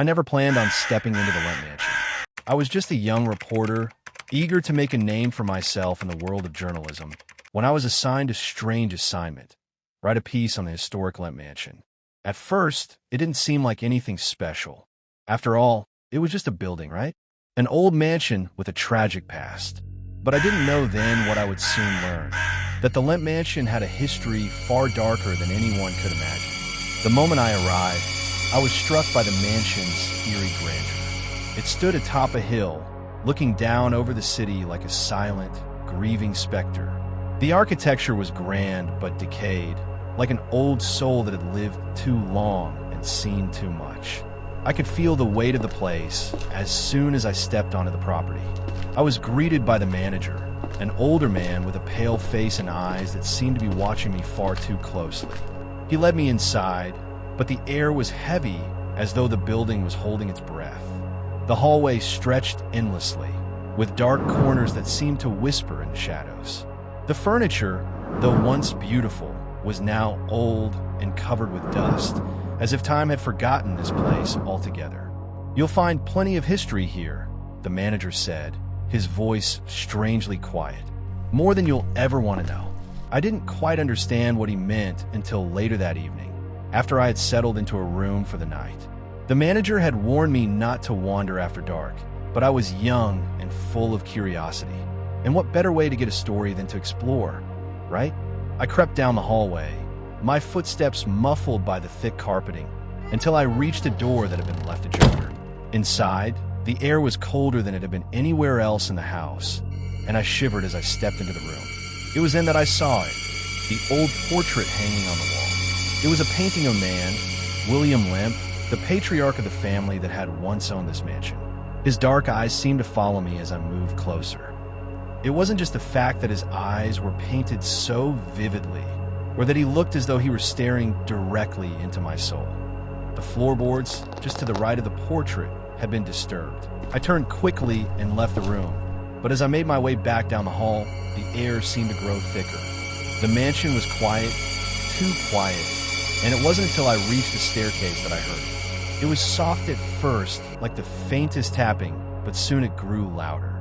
I never planned on stepping into the Lent Mansion. I was just a young reporter, eager to make a name for myself in the world of journalism, when I was assigned a strange assignment: write a piece on the historic Lent Mansion. At first, it didn't seem like anything special. After all, it was just a building, right? An old mansion with a tragic past. But I didn't know then what I would soon learn: that the Lent Mansion had a history far darker than anyone could imagine. The moment I arrived, I was struck by the mansion's eerie grandeur. It stood atop a hill, looking down over the city like a silent, grieving specter. The architecture was grand but decayed, like an old soul that had lived too long and seen too much. I could feel the weight of the place as soon as I stepped onto the property. I was greeted by the manager, an older man with a pale face and eyes that seemed to be watching me far too closely. He led me inside, but the air was heavy, as though the building was holding its breath. The hallway stretched endlessly, with dark corners that seemed to whisper in the shadows. The furniture, though once beautiful, was now old and covered with dust, as if time had forgotten this place altogether. "You'll find plenty of history here," the manager said, his voice strangely quiet. "More than you'll ever want to know." I didn't quite understand what he meant until later that evening, after I had settled into a room for the night. The manager had warned me not to wander after dark, but I was young and full of curiosity. And what better way to get a story than to explore, right? I crept down the hallway, my footsteps muffled by the thick carpeting, until I reached a door that had been left ajar. Inside, the air was colder than it had been anywhere else in the house, and I shivered as I stepped into the room. It was then that I saw it, the old portrait hanging on the wall. It was a painting of man, William Lemp, the patriarch of the family that had once owned this mansion. His dark eyes seemed to follow me as I moved closer. It wasn't just the fact that his eyes were painted so vividly, or that he looked as though he were staring directly into my soul. The floorboards, just to the right of the portrait, had been disturbed. I turned quickly and left the room, but as I made my way back down the hall, the air seemed to grow thicker. The mansion was quiet, too quiet, and it wasn't until I reached the staircase that I heard it. It was soft at first, like the faintest tapping, but soon it grew louder.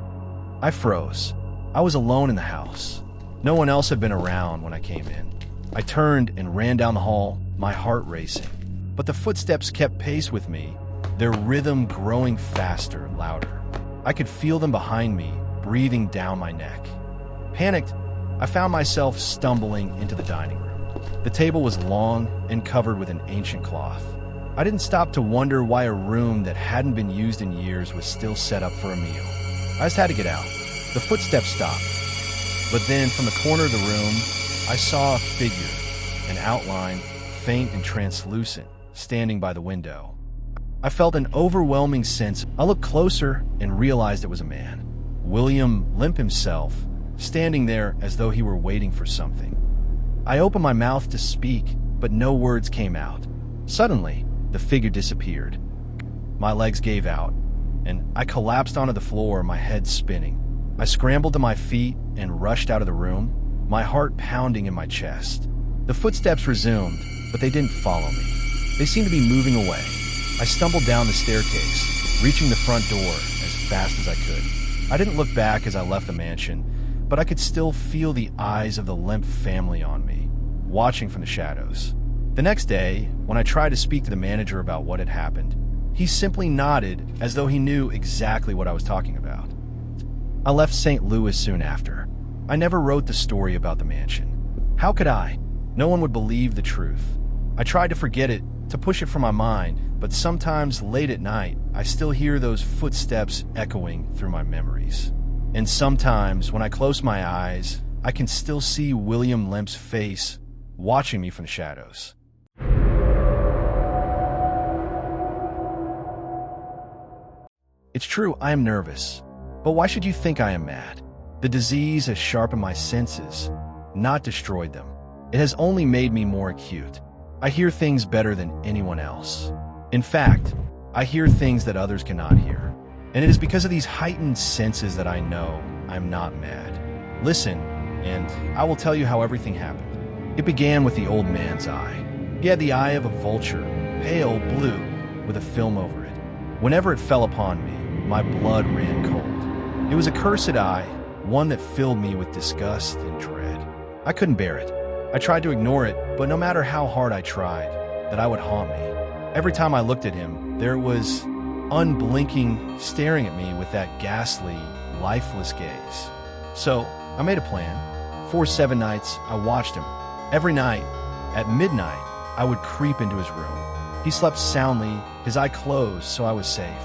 I froze. I was alone in the house. No one else had been around when I came in. I turned and ran down the hall, my heart racing. But the footsteps kept pace with me, their rhythm growing faster, louder. I could feel them behind me, breathing down my neck. Panicked, I found myself stumbling into the dining room. The table was long and covered with an ancient cloth. I didn't stop to wonder why a room that hadn't been used in years was still set up for a meal. I just had to get out. The footsteps stopped. But then, from the corner of the room, I saw a figure, an outline, faint and translucent, standing by the window. I felt an overwhelming sense. I looked closer and realized it was a man, William Lemp himself, standing there as though he were waiting for something. I opened my mouth to speak, but no words came out. Suddenly, the figure disappeared. My legs gave out, and I collapsed onto the floor, my head spinning. I scrambled to my feet and rushed out of the room, my heart pounding in my chest. The footsteps resumed, but they didn't follow me. They seemed to be moving away. I stumbled down the staircase, reaching the front door as fast as I could. I didn't look back as I left the mansion, but I could still feel the eyes of the Lemp family on me, watching from the shadows. The next day, when I tried to speak to the manager about what had happened, he simply nodded as though he knew exactly what I was talking about. I left St. Louis soon after. I never wrote the story about the mansion. How could I? No one would believe the truth. I tried to forget it, to push it from my mind, but sometimes late at night, I still hear those footsteps echoing through my memories. And sometimes, when I close my eyes, I can still see William Lemp's face watching me from the shadows. It's true, I am nervous. But why should you think I am mad? The disease has sharpened my senses, not destroyed them. It has only made me more acute. I hear things better than anyone else. In fact, I hear things that others cannot hear. And it is because of these heightened senses that I know I'm not mad. Listen, and I will tell you how everything happened. It began with the old man's eye. He had the eye of a vulture, pale blue, with a film over it. Whenever it fell upon me, my blood ran cold. It was a cursed eye, one that filled me with disgust and dread. I couldn't bear it. I tried to ignore it, but no matter how hard I tried, that eye would haunt me. Every time I looked at him, there it was, unblinking, staring at me with that ghastly, lifeless gaze. So, I made a plan. For 7 nights, I watched him. Every night, at midnight, I would creep into his room. He slept soundly, his eye closed, so I was safe.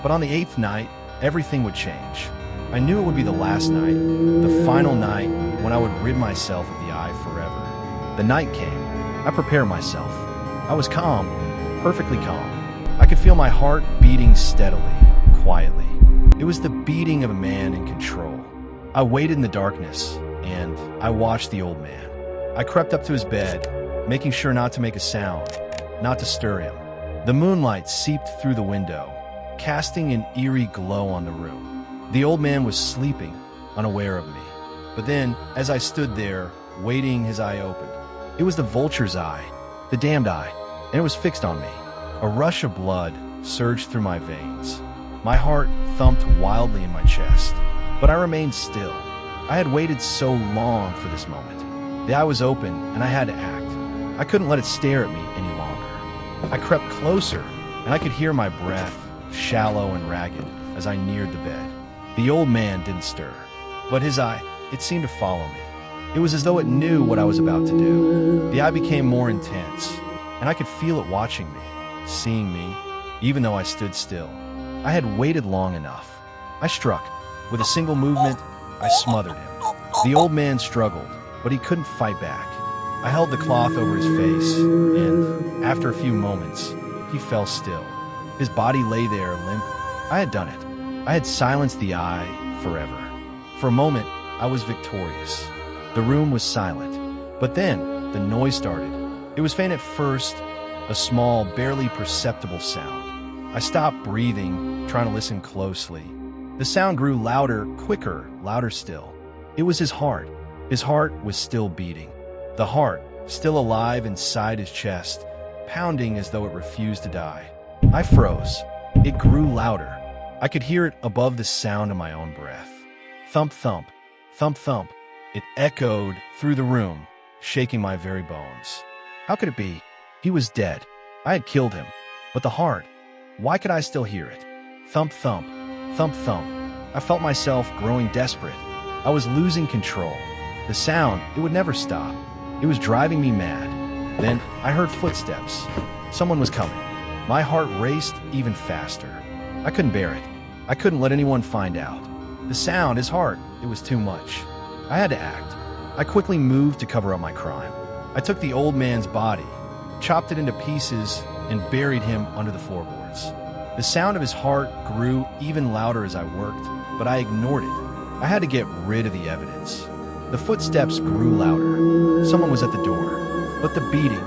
But on the 8th night, everything would change. I knew it would be the last night, the final night when I would rid myself of the eye forever. The night came. I prepared myself. I was calm, perfectly calm. I could feel my heart beating steadily, quietly. It was the beating of a man in control. I waited in the darkness, and I watched the old man. I crept up to his bed, making sure not to make a sound, not to stir him. The moonlight seeped through the window, casting an eerie glow on the room. The old man was sleeping, unaware of me. But then, as I stood there, waiting, his eye opened. It was the vulture's eye, the damned eye, and it was fixed on me. A rush of blood surged through my veins. My heart thumped wildly in my chest, but I remained still. I had waited so long for this moment. The eye was open, and I had to act. I couldn't let it stare at me any longer. I crept closer, and I could hear my breath, shallow and ragged, as I neared the bed. The old man didn't stir, but his eye, it seemed to follow me. It was as though it knew what I was about to do. The eye became more intense, and I could feel it watching me, seeing me, even though I stood still. I had waited long enough. I struck. With a single movement, I smothered him. The old man struggled, but he couldn't fight back. I held the cloth over his face, and, after a few moments, he fell still. His body lay there limp. I had done it. I had silenced the eye forever. For a moment, I was victorious. The room was silent. But then, the noise started. It was faint at first, a small, barely perceptible sound. I stopped breathing, trying to listen closely. The sound grew louder, quicker, louder still. It was his heart. His heart was still beating. The heart, still alive inside his chest, pounding as though it refused to die. I froze. It grew louder. I could hear it above the sound of my own breath. Thump, thump, thump, thump. It echoed through the room, shaking my very bones. How could it be? He was dead. I had killed him. But the heart, why could I still hear it? Thump, thump, thump, thump. I felt myself growing desperate. I was losing control. The sound, it would never stop. It was driving me mad. Then I heard footsteps. Someone was coming. My heart raced even faster. I couldn't bear it. I couldn't let anyone find out. The sound, his heart, it was too much. I had to act. I quickly moved to cover up my crime. I took the old man's body, chopped it into pieces, and buried him under the floorboards. The sound of his heart grew even louder as I worked, but I ignored it. I had to get rid of the evidence. The footsteps grew louder. Someone was at the door. But the beating,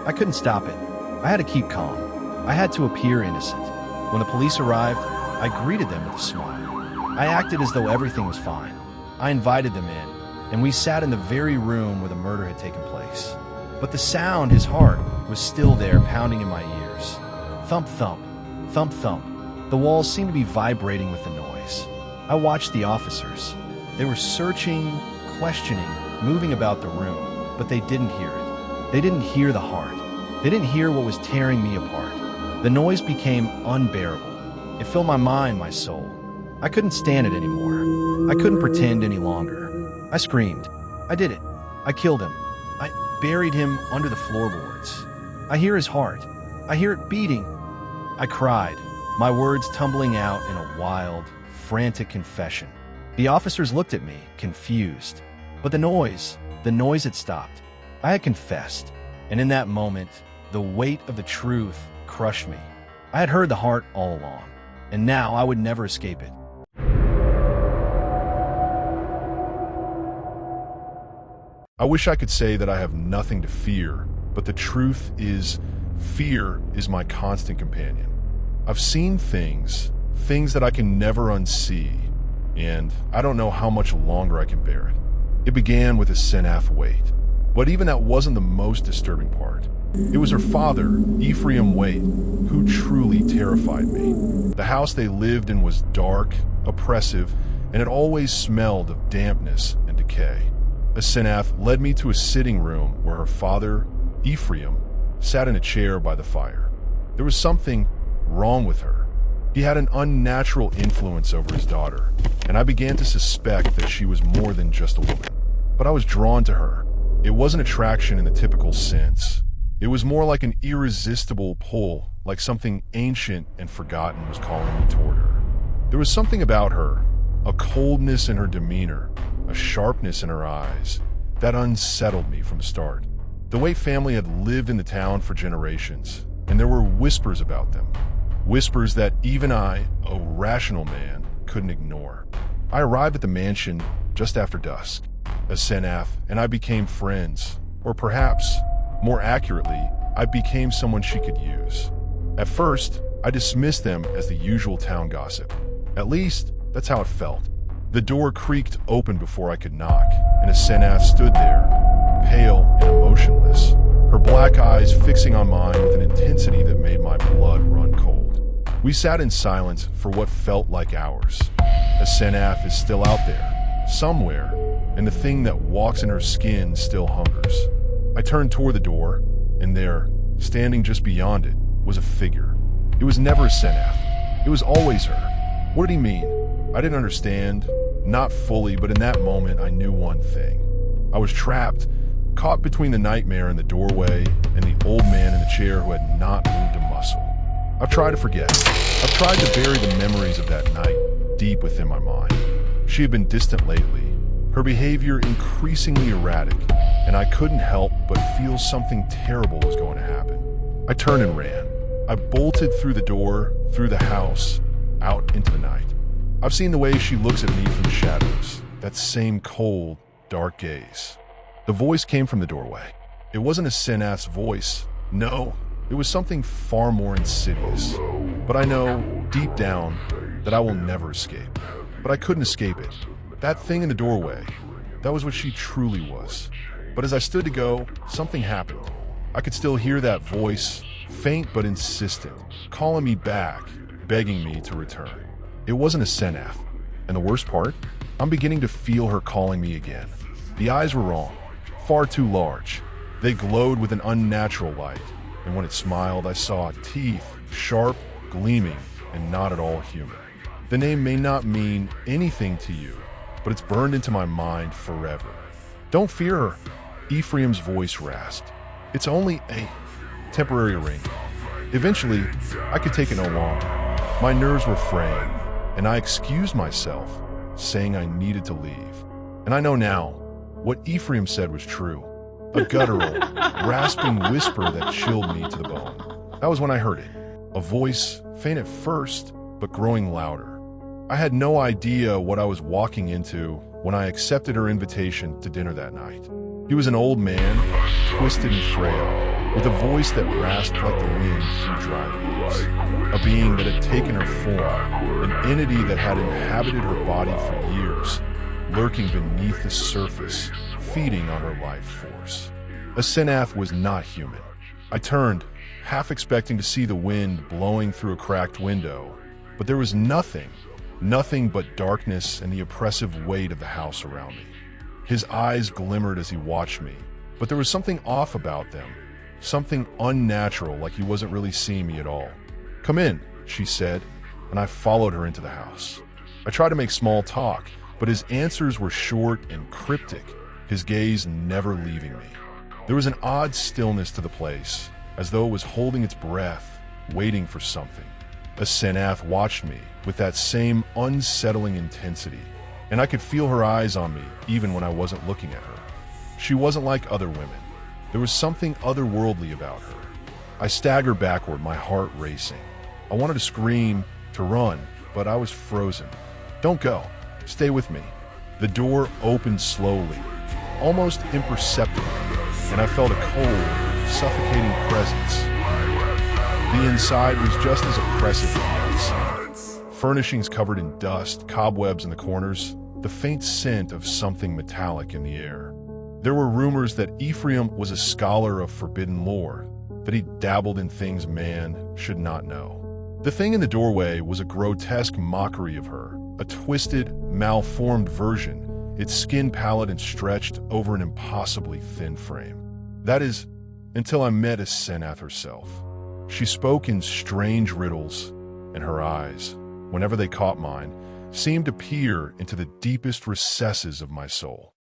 I couldn't stop it. I had to keep calm. I had to appear innocent. When the police arrived, I greeted them with a smile. I acted as though everything was fine. I invited them in, and we sat in the very room where the murder had taken place. But the sound, his heart, was still there pounding in my ears. Thump, thump, thump, thump. The walls seemed to be vibrating with the noise. I watched the officers. They were searching, questioning, moving about the room, but they didn't hear it. They didn't hear the heart. They didn't hear what was tearing me apart. The noise became unbearable. It filled my mind, my soul. I couldn't stand it anymore. I couldn't pretend any longer. I screamed. I did it. I killed him. I buried him under the floorboards. I hear his heart. I hear it beating. I cried, my words tumbling out in a wild, frantic confession. The officers looked at me, confused. But the noise had stopped. I had confessed, and in that moment, the weight of the truth crushed me. I had heard the heart all along, and now I would never escape it. I wish I could say that I have nothing to fear, but the truth is, fear is my constant companion. I've seen things that I can never unsee, and I don't know how much longer I can bear it. It began with a Senaf wait, but even that wasn't the most disturbing part. It was her father, Ephraim Waite, who truly terrified me. The house they lived in was dark, oppressive, and it always smelled of dampness and decay. Asenath led me to a sitting room where her father, Ephraim, sat in a chair by the fire. There was something wrong with her. He had an unnatural influence over his daughter, and I began to suspect that she was more than just a woman. But I was drawn to her. It wasn't attraction in the typical sense. It was more like an irresistible pull, like something ancient and forgotten was calling me toward her. There was something about her, a coldness in her demeanor, a sharpness in her eyes, that unsettled me from the start. The Waite family had lived in the town for generations, and there were whispers about them. Whispers that even I, a rational man, couldn't ignore. I arrived at the mansion just after dusk. Asenath and I became friends, or perhaps, more accurately, I became someone she could use. At first, I dismissed them as the usual town gossip. At least, that's how it felt. The door creaked open before I could knock, and Asenath stood there, pale and emotionless, her black eyes fixing on mine with an intensity that made my blood run cold. We sat in silence for what felt like hours. Asenath is still out there, somewhere, and the thing that walks in her skin still hungers. I turned toward the door, and there, standing just beyond it, was a figure. It was never Asenath. It was always her. What did he mean? I didn't understand. Not fully, but in that moment I knew one thing. I was trapped, caught between the nightmare in the doorway and the old man in the chair who had not moved a muscle. I've tried to forget. I've tried to bury the memories of that night deep within my mind. She had been distant lately, her behavior increasingly erratic, and I couldn't help but feel something terrible was going to happen. I turned and ran. I bolted through the door, through the house, out into the night. I've seen the way she looks at me from the shadows, that same cold, dark gaze. The voice came from the doorway. It wasn't Asenath's voice. No, it was something far more insidious. But I know, deep down, that I will never escape. But I couldn't escape it. That thing in the doorway, that was what she truly was. But as I stood to go, something happened. I could still hear that voice, faint but insistent, calling me back, begging me to return. It wasn't Asenath. And the worst part? I'm beginning to feel her calling me again. The eyes were wrong, far too large. They glowed with an unnatural light, and when it smiled, I saw teeth, sharp, gleaming, and not at all human. The name may not mean anything to you, but it's burned into my mind forever. Don't fear her, Ephraim's voice rasped. It's only a temporary arrangement. Eventually, I could take it no longer. My nerves were fraying, and I excused myself, saying I needed to leave. And I know now, what Ephraim said was true. A guttural, rasping whisper that chilled me to the bone. That was when I heard it. A voice, faint at first, but growing louder. I had no idea what I was walking into when I accepted her invitation to dinner that night. He was an old man, twisted and frail, with a voice that rasped like the wind through dry leaves. A being that had taken her form, an entity that had inhabited her body for years, lurking beneath the surface, feeding on her life force. Asenath was not human. I turned, half expecting to see the wind blowing through a cracked window, but there was nothing but darkness and the oppressive weight of the house around me. His eyes glimmered as he watched me, but there was something off about them, something unnatural, like he wasn't really seeing me at all. "Come in," she said, and I followed her into the house. I tried to make small talk, but his answers were short and cryptic, his gaze never leaving me. There was an odd stillness to the place, as though it was holding its breath, waiting for something. Asenath watched me with that same unsettling intensity, and I could feel her eyes on me even when I wasn't looking at her. She wasn't like other women. There was something otherworldly about her. I staggered backward, my heart racing. I wanted to scream, to run, but I was frozen. "Don't go. Stay with me." The door opened slowly, almost imperceptibly, and I felt a cold, suffocating presence. The inside was just as oppressive as the outside. Furnishings covered in dust, cobwebs in the corners, the faint scent of something metallic in the air. There were rumors that Ephraim was a scholar of forbidden lore, that he dabbled in things man should not know. The thing in the doorway was a grotesque mockery of her, a twisted, malformed version, its skin pallid and stretched over an impossibly thin frame. That is, until I met Asenath herself. She spoke in strange riddles, and her eyes, whenever they caught mine, seemed to peer into the deepest recesses of my soul.